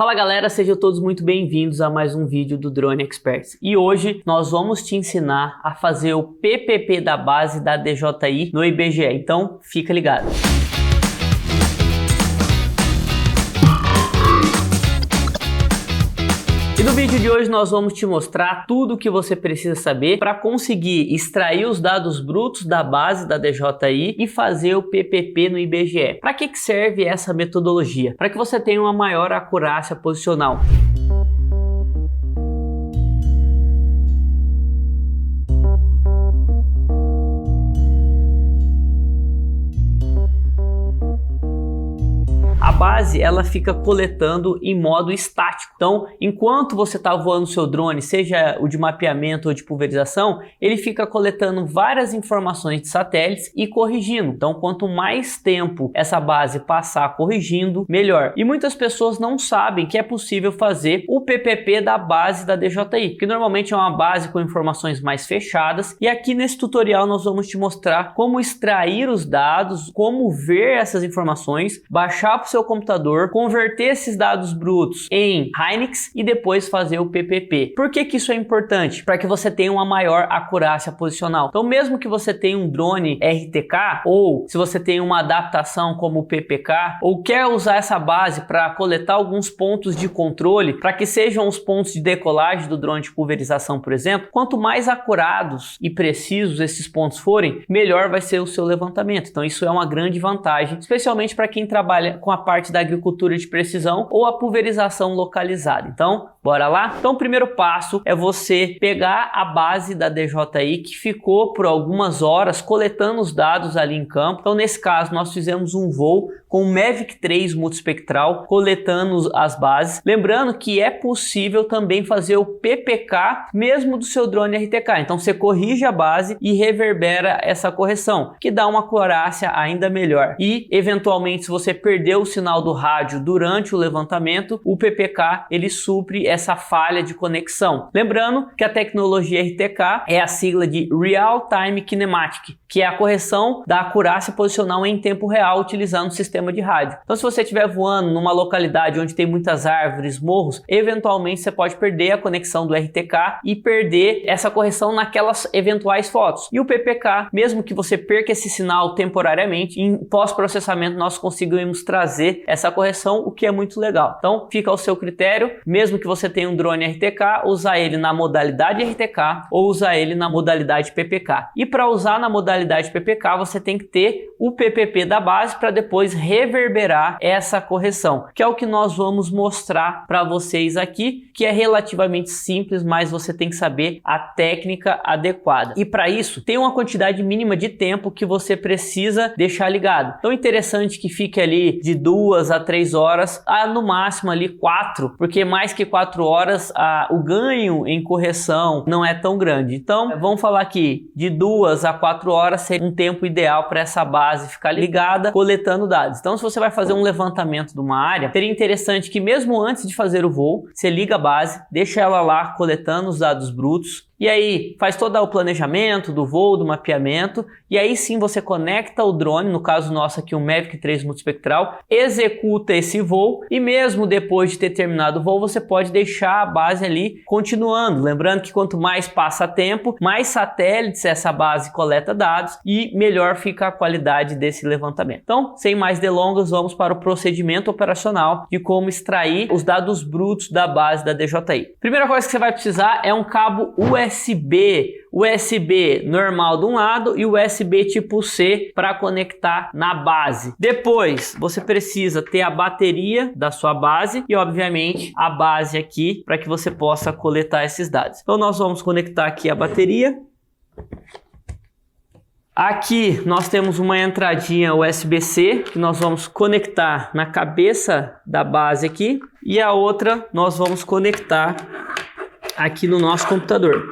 Fala galera, sejam todos muito bem-vindos a mais um vídeo do Drone Experts. E hoje nós vamos te ensinar a fazer o PPP da base da DJI no IBGE, então fica ligado. E no vídeo de hoje nós vamos te mostrar tudo o que você precisa saber para conseguir extrair os dados brutos da base da DJI e fazer o PPP no IBGE. Para que serve essa metodologia? Para que você tenha uma maior acurácia posicional. A base ela fica coletando em modo estático. Então, enquanto você está voando o seu drone, seja o de mapeamento ou de pulverização, ele fica coletando várias informações de satélites e corrigindo. Então, quanto mais tempo essa base passar corrigindo, melhor. E muitas pessoas não sabem que é possível fazer o PPP da base da DJI, que normalmente é uma base com informações mais fechadas. E aqui nesse tutorial nós vamos te mostrar como extrair os dados, como ver essas informações, baixar para o seu computador, converter esses dados brutos em Hynix e depois fazer o PPP. Por que isso é importante? Para que você tenha uma maior acurácia posicional. Então, mesmo que você tenha um drone RTK, ou se você tem uma adaptação como o PPK, ou quer usar essa base para coletar alguns pontos de controle, para que sejam os pontos de decolagem do drone de pulverização, por exemplo, quanto mais acurados e precisos esses pontos forem, melhor vai ser o seu levantamento. Então, isso é uma grande vantagem, especialmente para quem trabalha com a parte da agricultura de precisão ou a pulverização localizada. Então, bora lá? Então, o primeiro passo é você pegar a base da DJI que ficou por algumas horas coletando os dados ali em campo. Então, nesse caso, nós fizemos um voo com o Mavic 3 multispectral coletando as bases. Lembrando que é possível também fazer o PPK mesmo do seu drone RTK. Então, você corrige a base e reverbera essa correção, que dá uma acurácia ainda melhor. E, eventualmente, se você perdeu o sinal do rádio durante o levantamento, o PPK ele supre essa falha de conexão. Lembrando que a tecnologia RTK é a sigla de Real Time Kinematic, que é a correção da acurácia posicional em tempo real utilizando o sistema de rádio. Então, se você estiver voando numa localidade onde tem muitas árvores, morros, eventualmente você pode perder a conexão do RTK e perder essa correção naquelas eventuais fotos. E o PPK, mesmo que você perca esse sinal temporariamente, em pós-processamento nós conseguimos trazer essa correção, o que é muito legal. Então, fica ao seu critério, mesmo que você tenha um drone RTK, usar ele na modalidade RTK ou usar ele na modalidade PPK. E para usar na modalidade PPK, você tem que ter o PPP da base para depois reverberar essa correção, que é o que nós vamos mostrar para vocês aqui, que é relativamente simples, mas você tem que saber a técnica adequada. E para isso, tem uma quantidade mínima de tempo que você precisa deixar ligado. Então, é interessante que fique ali de 2 a 3 horas, no máximo ali 4, porque mais que 4 horas o ganho em correção não é tão grande. Então, vamos falar aqui de 2 a 4 horas seria um tempo ideal para essa base ficar ligada, coletando dados. Então, se você vai fazer um levantamento de uma área, seria interessante que mesmo antes de fazer o voo, você liga a base, deixa ela lá coletando os dados brutos, e aí faz todo o planejamento do voo, do mapeamento, e aí sim você conecta o drone, no caso nosso aqui o Mavic 3 multispectral, executa esse voo e mesmo depois de ter terminado o voo você pode deixar a base ali continuando. Lembrando que quanto mais passa tempo, mais satélites essa base coleta dados e melhor fica a qualidade desse levantamento. Então, sem mais delongas, vamos para o procedimento operacional de como extrair os dados brutos da base da DJI. Primeira coisa que você vai precisar é um cabo USB normal de um lado e USB tipo C para conectar na base. Depois você precisa ter a bateria da sua base e obviamente a base aqui para que você possa coletar esses dados. Então nós vamos conectar aqui a bateria. Aqui nós temos uma entradinha USB-C que nós vamos conectar na cabeça da base aqui e a outra nós vamos conectar aqui no nosso computador.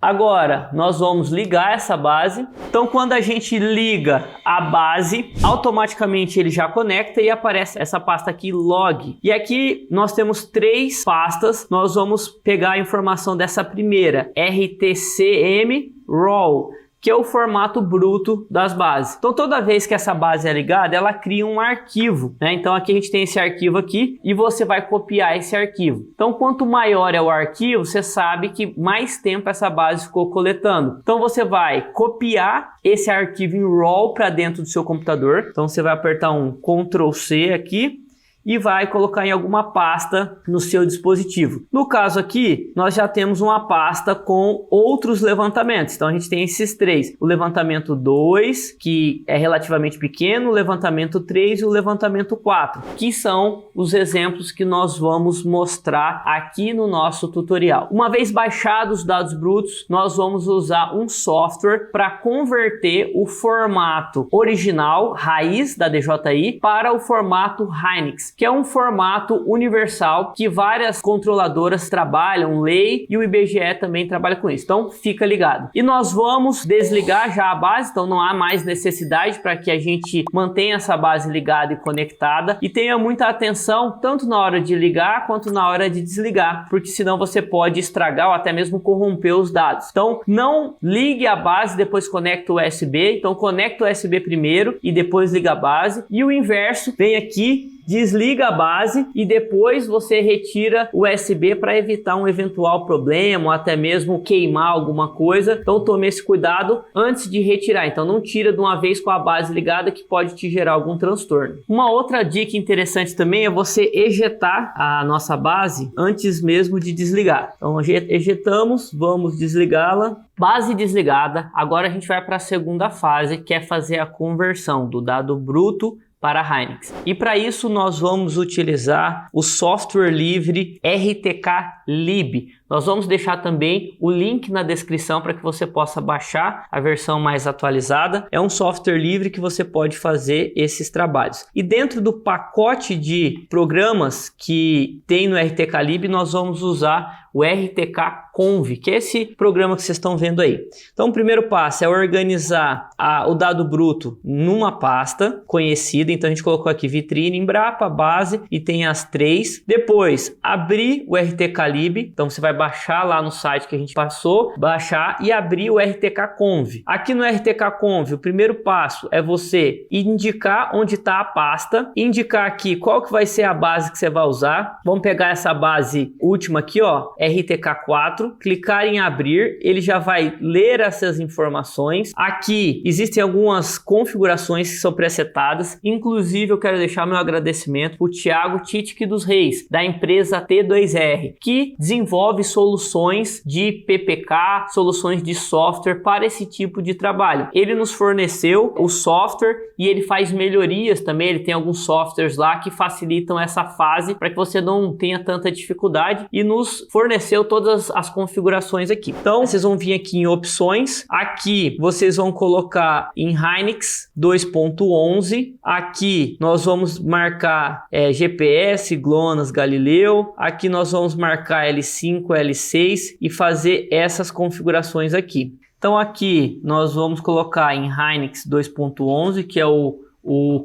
Agora nós vamos ligar essa base. Então quando a gente liga a base, automaticamente ele já conecta e aparece essa pasta aqui, log. E aqui nós temos 3 pastas. Nós vamos pegar a informação dessa primeira, RTCM RAW, que é o formato bruto das bases. Então toda vez que essa base é ligada, ela cria um arquivo, né? Então aqui a gente tem esse arquivo aqui e você vai copiar esse arquivo. Então quanto maior é o arquivo, você sabe que mais tempo essa base ficou coletando. Então você vai copiar esse arquivo em RAW para dentro do seu computador. Então você vai apertar um Ctrl C aqui e vai colocar em alguma pasta no seu dispositivo. No caso aqui, nós já temos uma pasta com outros levantamentos. Então a gente tem esses três. O levantamento 2, que é relativamente pequeno, o levantamento 3 e o levantamento 4, que são os exemplos que nós vamos mostrar aqui no nosso tutorial. Uma vez baixados os dados brutos, nós vamos usar um software para converter o formato original, raiz da DJI, para o formato Hynix, que é um formato universal que várias controladoras trabalham, lei, e o IBGE também trabalha com isso. Então fica ligado. E nós vamos desligar já a base, então não há mais necessidade para que a gente mantenha essa base ligada e conectada, e tenha muita atenção tanto na hora de ligar quanto na hora de desligar, porque senão você pode estragar ou até mesmo corromper os dados. Então não ligue a base e depois conecta o USB, então conecta o USB primeiro e depois liga a base, e o inverso, vem aqui, desliga a base e depois você retira o USB para evitar um eventual problema ou até mesmo queimar alguma coisa. Então tome esse cuidado antes de retirar. Então não tira de uma vez com a base ligada, que pode te gerar algum transtorno. Uma outra dica interessante também é você ejetar a nossa base antes mesmo de desligar. Então ejetamos, vamos desligá-la. Base desligada. Agora a gente vai para a segunda fase, que é fazer a conversão do dado bruto para a Hynix. E para isso nós vamos utilizar o software livre RTK Lib. Nós vamos deixar também o link na descrição para que você possa baixar a versão mais atualizada. É um software livre que você pode fazer esses trabalhos. E dentro do pacote de programas que tem no RTK Lib, nós vamos usar o RTK Conv, que é esse programa que vocês estão vendo aí. Então o primeiro passo é organizar o dado bruto numa pasta conhecida. Então a gente colocou aqui vitrine, Embrapa, base, e tem as três. Depois abrir o RTK Lib. Então você vai baixar lá no site que a gente passou, baixar e abrir o RTK Conv. Aqui no RTK Conv, o primeiro passo é você indicar onde está a pasta, indicar aqui qual que vai ser a base que você vai usar. Vamos pegar essa base última aqui, ó, RTK4, clicar em abrir, ele já vai ler essas informações. Aqui existem algumas configurações que são presetadas, inclusive eu quero deixar meu agradecimento para o Thiago Titic dos Reis, da empresa T2R, que desenvolve soluções de PPK, soluções de software para esse tipo de trabalho. Ele nos forneceu o software e ele faz melhorias também. Ele tem alguns softwares lá que facilitam essa fase para que você não tenha tanta dificuldade, e nos forneceu todas as configurações aqui. Então vocês vão vir aqui em opções, aqui vocês vão colocar em Hynix 2.11, aqui nós vamos marcar GPS, GLONASS, Galileu, aqui nós vamos marcar L5, L6 e fazer essas configurações aqui. Então aqui nós vamos colocar em Hynix 2.11, que é o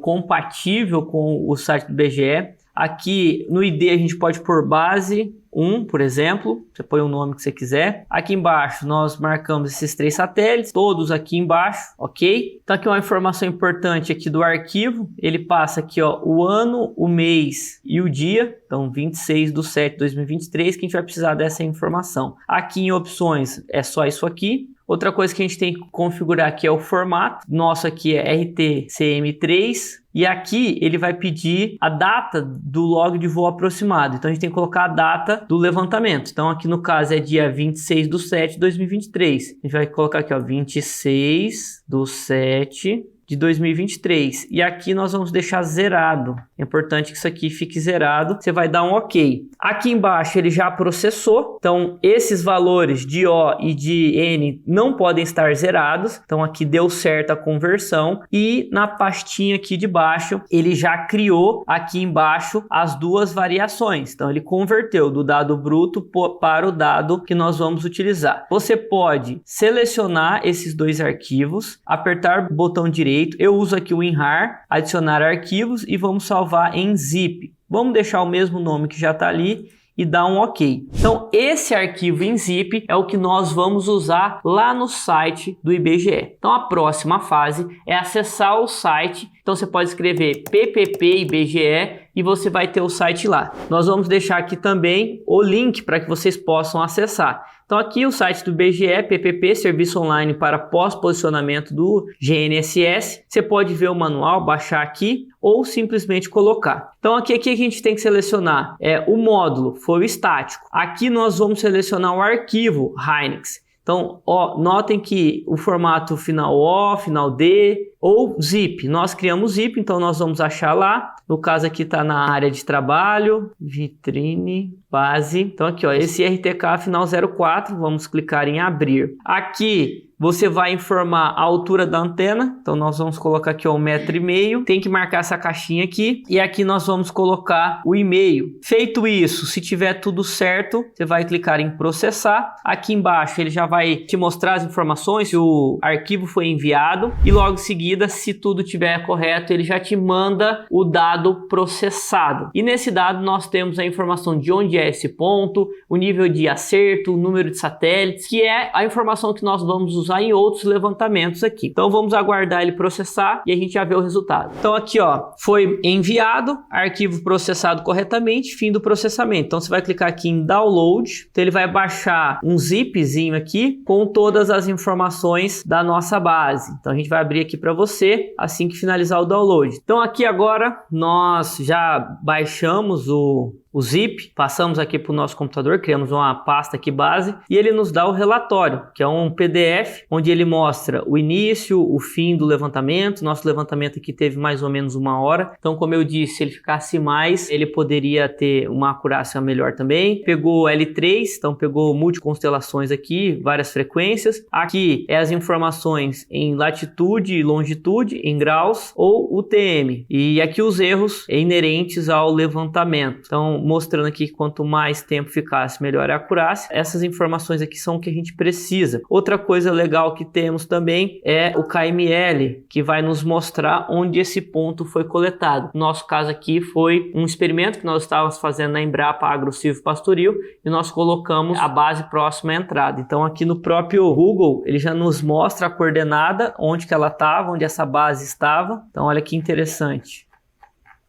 compatível com o site do IBGE. Aqui no ID a gente pode pôr base 1, por exemplo, você põe o nome que você quiser. Aqui embaixo nós marcamos esses três satélites, todos aqui embaixo, ok? Então aqui uma informação importante aqui do arquivo, ele passa aqui, ó, o ano, o mês e o dia, então 26/7/2023, que a gente vai precisar dessa informação. Aqui em opções é só isso aqui. Outra coisa que a gente tem que configurar aqui é o formato. Nosso aqui é RTCM3. E aqui ele vai pedir a data do log de voo aproximado. Então a gente tem que colocar a data do levantamento. Então aqui no caso é dia 26/7/2023. A gente vai colocar aqui, ó, 26/7/2023. E aqui nós vamos deixar zerado. É importante que isso aqui fique zerado. Você vai dar um OK. Aqui embaixo ele já processou. Então esses valores de O e de N não podem estar zerados. Então aqui deu certo a conversão. E na pastinha aqui de baixo ele já criou aqui embaixo as duas variações. Então ele converteu do dado bruto para o dado que nós vamos utilizar. Você pode selecionar esses dois arquivos, apertar o botão direito. Eu uso aqui o WinRAR, adicionar arquivos, e vamos salvar em zip. Vamos deixar o mesmo nome que já está ali e dá um OK. Então esse arquivo em zip é o que nós vamos usar lá no site do IBGE. Então a próxima fase é acessar o site. Então você pode escrever PPP IBGE e você vai ter o site lá. Nós vamos deixar aqui também o link para que vocês possam acessar. Então aqui o site do IBGE, PPP, Serviço Online para Pós-Posicionamento do GNSS. Você pode ver o manual, baixar aqui ou simplesmente colocar. Então aqui a gente tem que selecionar o módulo, foi o estático. Aqui nós vamos selecionar o arquivo Hynix. Então, notem que o formato final O, final D ou zip. Nós criamos zip, então nós vamos achar lá. No caso aqui está na área de trabalho, vitrine, base. Então aqui, esse RTK final 04, vamos clicar em abrir. Aqui você vai informar a altura da antena, então nós vamos colocar aqui 1,5 metro, tem que marcar essa caixinha aqui, e aqui nós vamos colocar o e-mail. Feito isso, se tiver tudo certo, você vai clicar em processar, aqui embaixo ele já vai te mostrar as informações, se o arquivo foi enviado, e logo em seguida, se tudo estiver correto, ele já te manda o dado processado. E nesse dado nós temos a informação de onde é esse ponto, o nível de acerto, o número de satélites, que é a informação que nós vamos usar em outros levantamentos aqui. Então vamos aguardar ele processar e a gente já vê o resultado. Então aqui foi enviado, arquivo processado corretamente, fim do processamento. Então você vai clicar aqui em download, então ele vai baixar um zipzinho aqui com todas as informações da nossa base. Então a gente vai abrir aqui para você assim que finalizar o download. Então aqui agora nós já baixamos o zip, passamos aqui para o nosso computador, criamos uma pasta aqui base e ele nos dá o relatório, que é um PDF, onde ele mostra o início, o fim do levantamento. Nosso levantamento aqui teve mais ou menos 1 hora, então como eu disse, se ele ficasse mais, ele poderia ter uma acurácia melhor também. Pegou L3, então pegou multiconstelações aqui, várias frequências. Aqui é as informações em latitude e longitude, em graus ou UTM. E aqui os erros inerentes ao levantamento. Então mostrando aqui que quanto mais tempo ficasse, melhor é a acurácia. Essas informações aqui são o que a gente precisa. Outra coisa legal que temos também é o KML, que vai nos mostrar onde esse ponto foi coletado. No nosso caso aqui foi um experimento que nós estávamos fazendo na Embrapa Agro Silvio Pastoril e nós colocamos a base próxima à entrada. Então aqui no próprio Google ele já nos mostra a coordenada, onde que ela estava, onde essa base estava. Então olha que interessante.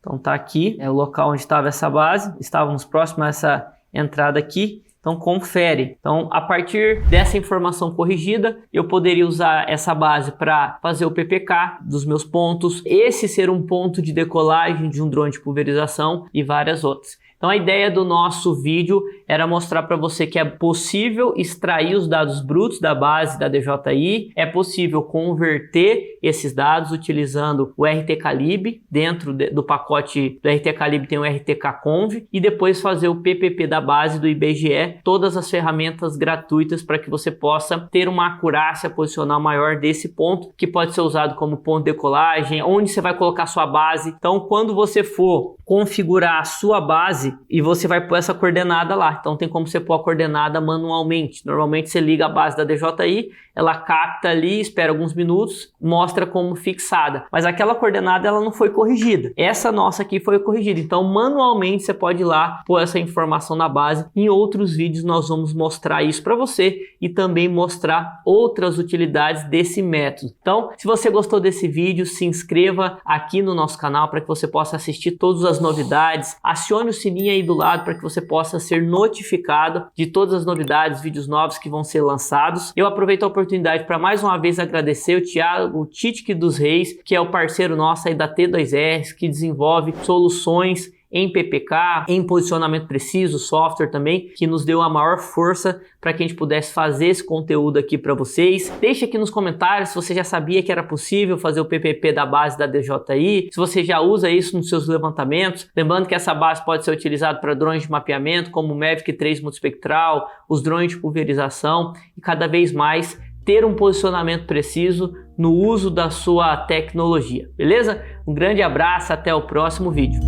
Então tá aqui, é o local onde estava essa base, estávamos próximos a essa entrada aqui, então confere. Então a partir dessa informação corrigida, eu poderia usar essa base para fazer o PPK dos meus pontos, esse ser um ponto de decolagem de um drone de pulverização e várias outras. Então a ideia do nosso vídeo era mostrar para você que é possível extrair os dados brutos da base da DJI, é possível converter esses dados utilizando o RTCalib, dentro do pacote do RTCalib tem o RTConv, e depois fazer o PPP da base do IBGE, todas as ferramentas gratuitas para que você possa ter uma acurácia posicional maior desse ponto, que pode ser usado como ponto de decolagem, onde você vai colocar sua base. Então quando você for configurar a sua base, e você vai pôr essa coordenada lá. Então tem como você pôr a coordenada manualmente. Normalmente você liga a base da DJI, ela capta ali, espera alguns minutos, mostra como fixada. Mas aquela coordenada ela não foi corrigida. Essa nossa aqui foi corrigida. Então manualmente você pode ir lá pôr essa informação na base. Em outros vídeos nós vamos mostrar isso para você e também mostrar outras utilidades desse método. Então se você gostou desse vídeo, se inscreva aqui no nosso canal para que você possa assistir todas as novidades. Acione o sininho aí do lado para que você possa ser notificado de todas as novidades, vídeos novos que vão ser lançados. Eu aproveito a oportunidade para mais uma vez agradecer o Thiago Titic dos Reis, que é o parceiro nosso aí da T2R, que desenvolve soluções em PPK, em posicionamento preciso, software também, que nos deu a maior força para que a gente pudesse fazer esse conteúdo aqui para vocês. Deixe aqui nos comentários se você já sabia que era possível fazer o PPP da base da DJI, se você já usa isso nos seus levantamentos. Lembrando que essa base pode ser utilizada para drones de mapeamento, como o Mavic 3 multispectral, os drones de pulverização e cada vez mais ter um posicionamento preciso no uso da sua tecnologia, beleza? Um grande abraço, até o próximo vídeo.